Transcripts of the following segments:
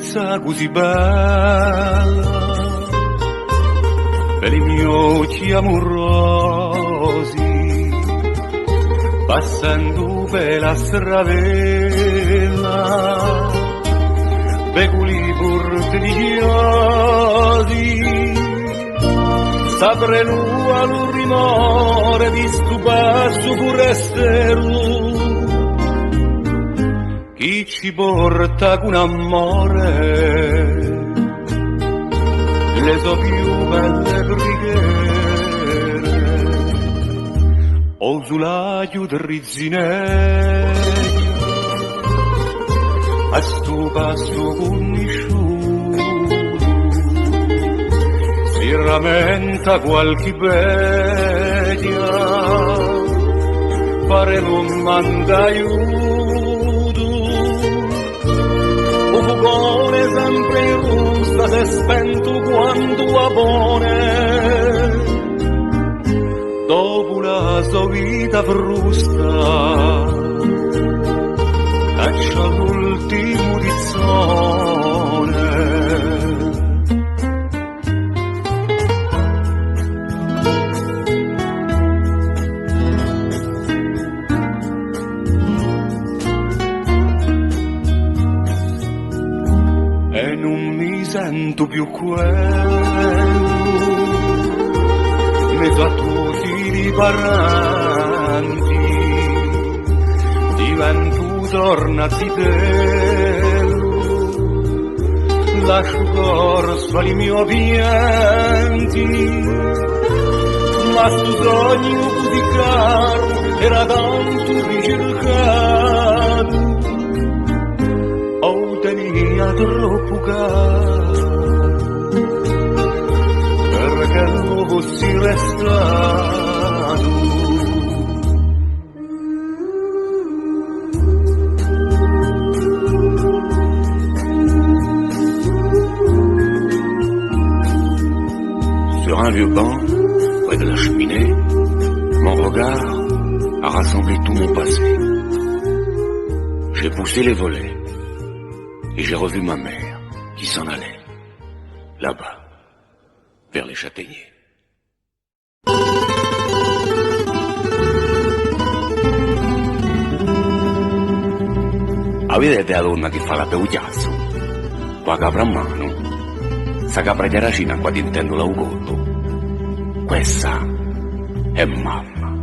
carezza così bella, per i miei occhi amorosi, passando per la stradella, beculi portigiosi, saprenu al rumore di stu passo forestiero, chi ci porta con amore le sue più belle preghiere, o sull'aglio del rizzinello, a sto passo conosciuto, si rammenta qualche bedia, pare non manda aiuto, un fugone sempre in rusta, se spento quando abone, dopo la sua vita frusta, caccia l'ultimo tizzone. E non mi sento più quello, mezzo a tutti i parenti, divento torna zitello, lascio corso ai miei pianti, ma sto sogno così caro era tanto ricercato, o tenia troppo caro, perché non fossi restato. Sur un vieux banc, près de la cheminée, mon regard a rassemblé tout mon passé. J'ai poussé les volets et j'ai revu ma mère qui s'en allait, là-bas, vers les châtaigniers. Avete la donna che fa la peuchiazzo? Qua capra a mano, sa capra di aracina qua dintendo l'augotto. Questa è mamma.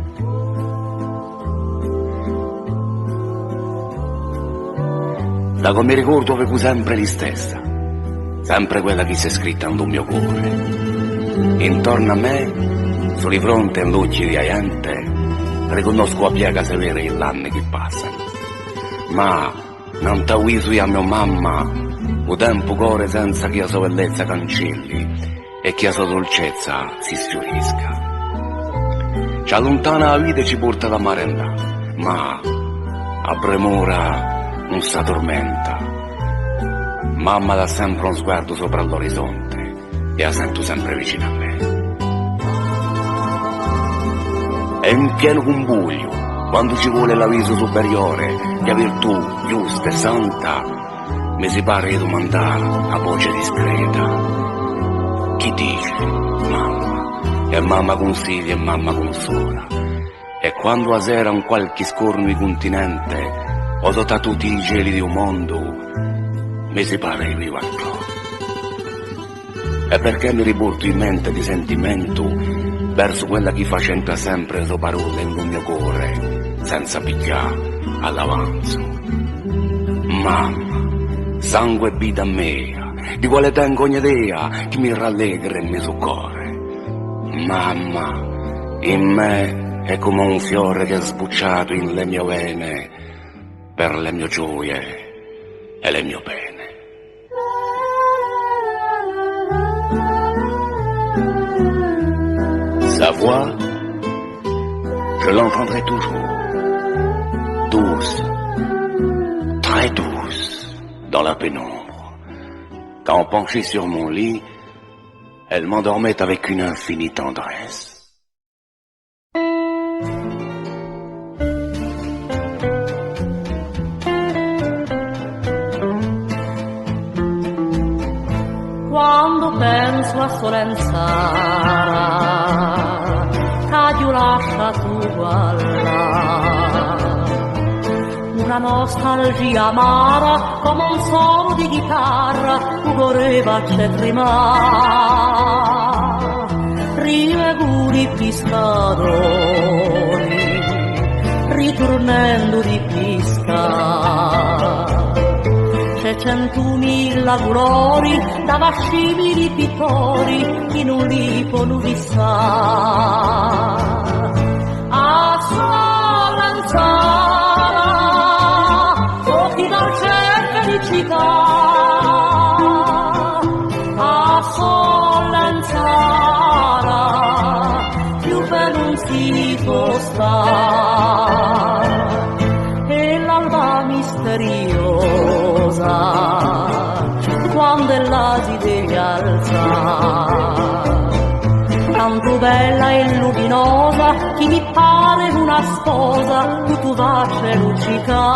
Da come ricordo avevo sempre la stessa, sempre quella che si è scritta nel mio cuore. Intorno a me, sulle fronte e l'occhi di gente, riconosco la piega severa gli anni che passano. Ma non t'avviso a mia mamma, o tempo cuore senza che la sua bellezza cancelli e che la sua dolcezza si sfiorisca. Ci allontana la vita e ci porta da mare andare, ma a premura non si addormenta. Mamma dà sempre uno sguardo sopra l'orizzonte e la sento sempre vicino a me. È in pieno cumbuglio, quando ci vuole l'avviso superiore, che virtù giusta e santa, mi si pare di domandare a voce discreta. Chi dice? Mamma. E mamma consiglia e mamma consola. E quando a sera un qualche scorno di continente, ho sotto tutti i cieli di un mondo, mi si pare di vivo ancora. E perché mi riporto in mente di sentimento verso quella che facenta sempre le sue parole nel mio cuore, senza picchiare all'avanzo. Mamma, sangue e vita mia, di quale tengo ogni idea che mi rallegra e mi soccorre. Mamma, in me è come un fiore che è sbucciato in le mie vene per le mie gioie e le mie pene. Sa voix, je l'entendrai toujours, douce, très douce, dans la pénombre. Quand penchée sur mon lit, elle m'endormait avec une infinie tendresse. quando penso a Solenzara, caglio lascia tu guarda, una nostalgia amara come un suono di chitarra, ugoreva c'è prima, rio e guri pescatori, ritornando di pesca. C'è 100.000 colori da vascimi di pittori che non li possono fissare. A Solenzara, occhi dolce felicità. A Solenzara, più bello non si può stare. E l'alba misteriosa quando la si deve alzare, tanto bella e luminosa che mi pare una sposa che tu vace luccica,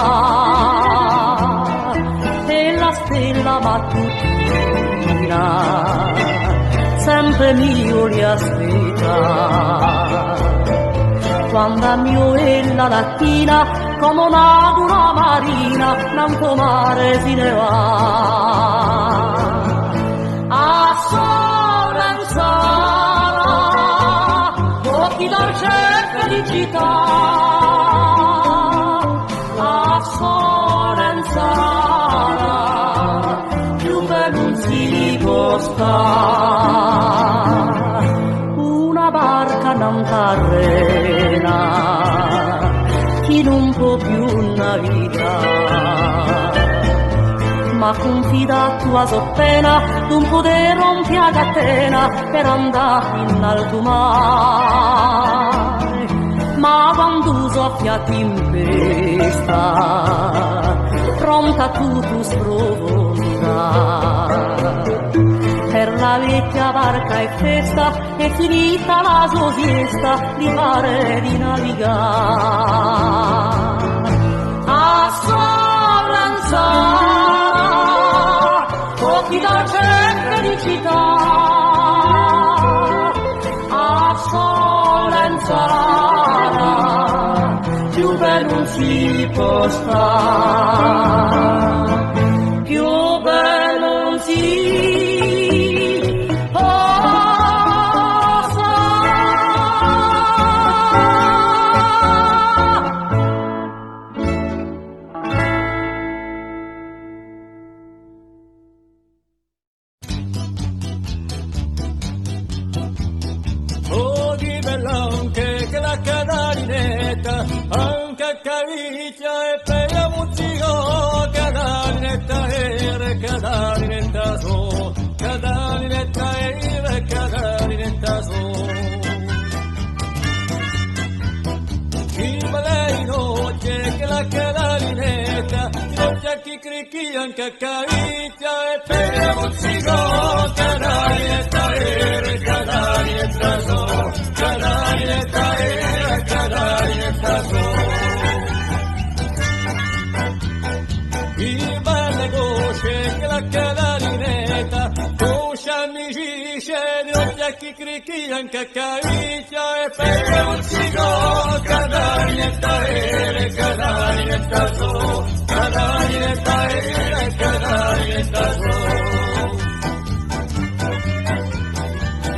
e la stella mattutina sempre mio li aspetta, quando a mio e la lattina come un'agua marina, tanto mare si ne va. A Solenzara, occhi dolce felicità. A Solenzara, più bello non si può stare. Una barca non terrena chi non può più navigare, ma confida tua soppena d'un poter rompi a catena per andare in alto mare. Ma quando soffia tempesta pronta tu sprofonda, per la vecchia barca è festa e finita la sua siesta di fare di navigare. A Solenzara, occhi dolce felicità. A Solenzara, più bello non si può stare, più bello non si anche cavicchia e per la musica, cadalinetta era, cadalinetta so, cadalinetta era, cadalinetta so. Il lei noce che la cadalinetta, noce chi cricchi anche cavicchia e per la musica, cadalinetta era, cadalinetta so, cadalinetta era, cadalinetta so. Il belle gosce che la cadalinetta, gosce amici sceni, occhi cricchi anche cavicchia e per un cigo, cadalinetta era, cadalinetta so, cadalinetta era, cadalinetta so.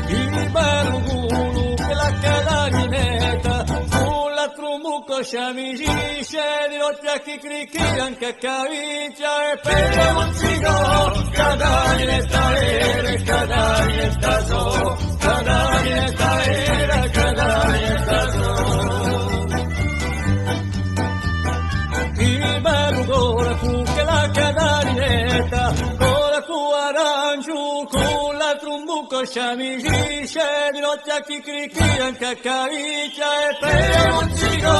Il bello gulu che la cadalinetta, sulla trumbuco amici sceni, occhi cricchi anche cavicchia e per un cigo, cadalinetta era, cadalinetta so, cadalinetta era, cadalinetta so. Il bello gora fu che la cadalinetta, gora fu arancio, con la trumbuco amici sceni, occhi cricchi anche cavicchia e per un cigo,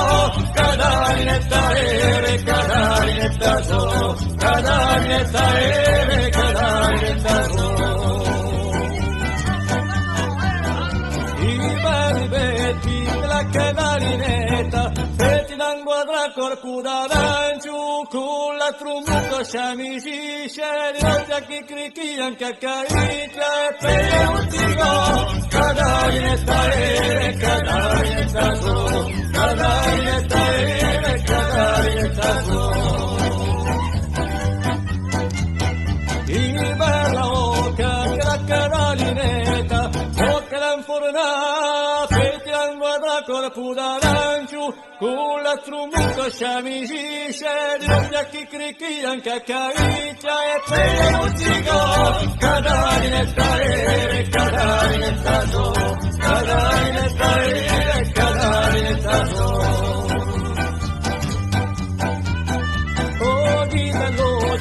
cadalinetta era, cadalinetta so, cadalinetta era, cadalinetta so. I belli betti della cadalinetta, betti da un quadra corpo d'arancio, con la trumbuco sciamici, di notte a chi crichian che caricchia e per un tigo, cadari e taere, cadari e taso, cadari e taere, cadari e taso. I bella oca, che la cadalineta, occa l'anforna, feti l'anguadra corpo d'arancio, con la trumbuco sciamici, di notte a chi crichian che caricchia e per un tigo, cadari e taere, cadari e taso, cadari e taere, cadari e taso.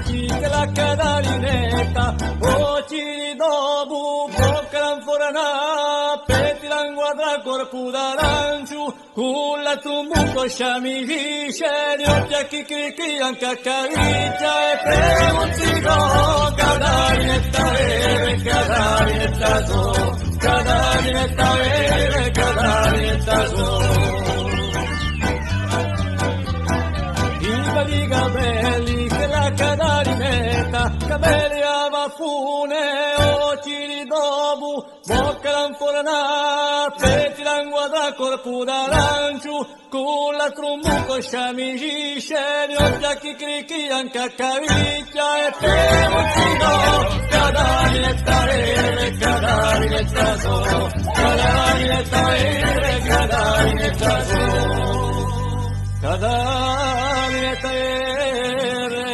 Che la cadalinetta, occhi dopo, bocca l'anforana, petti l'anguadra corpo d'arancio, con la trumbuco sciamici, di occhi a chi crichian che caricchia e per un tigo, cadari e taere, cadari e taso, cadari e taere, cadari e taso. I capelli che la cadarinetta, capelli a baffune, occhi di dobu, bocca l'anforana, petti l'anguadra corpo d'arancio, con la trumbuco sciamici, di occhi a chi crichian che caricchia e per un tigo, cadari e taere, cadari e taso, cadari e taere, cadari e taso. Cadari e taere,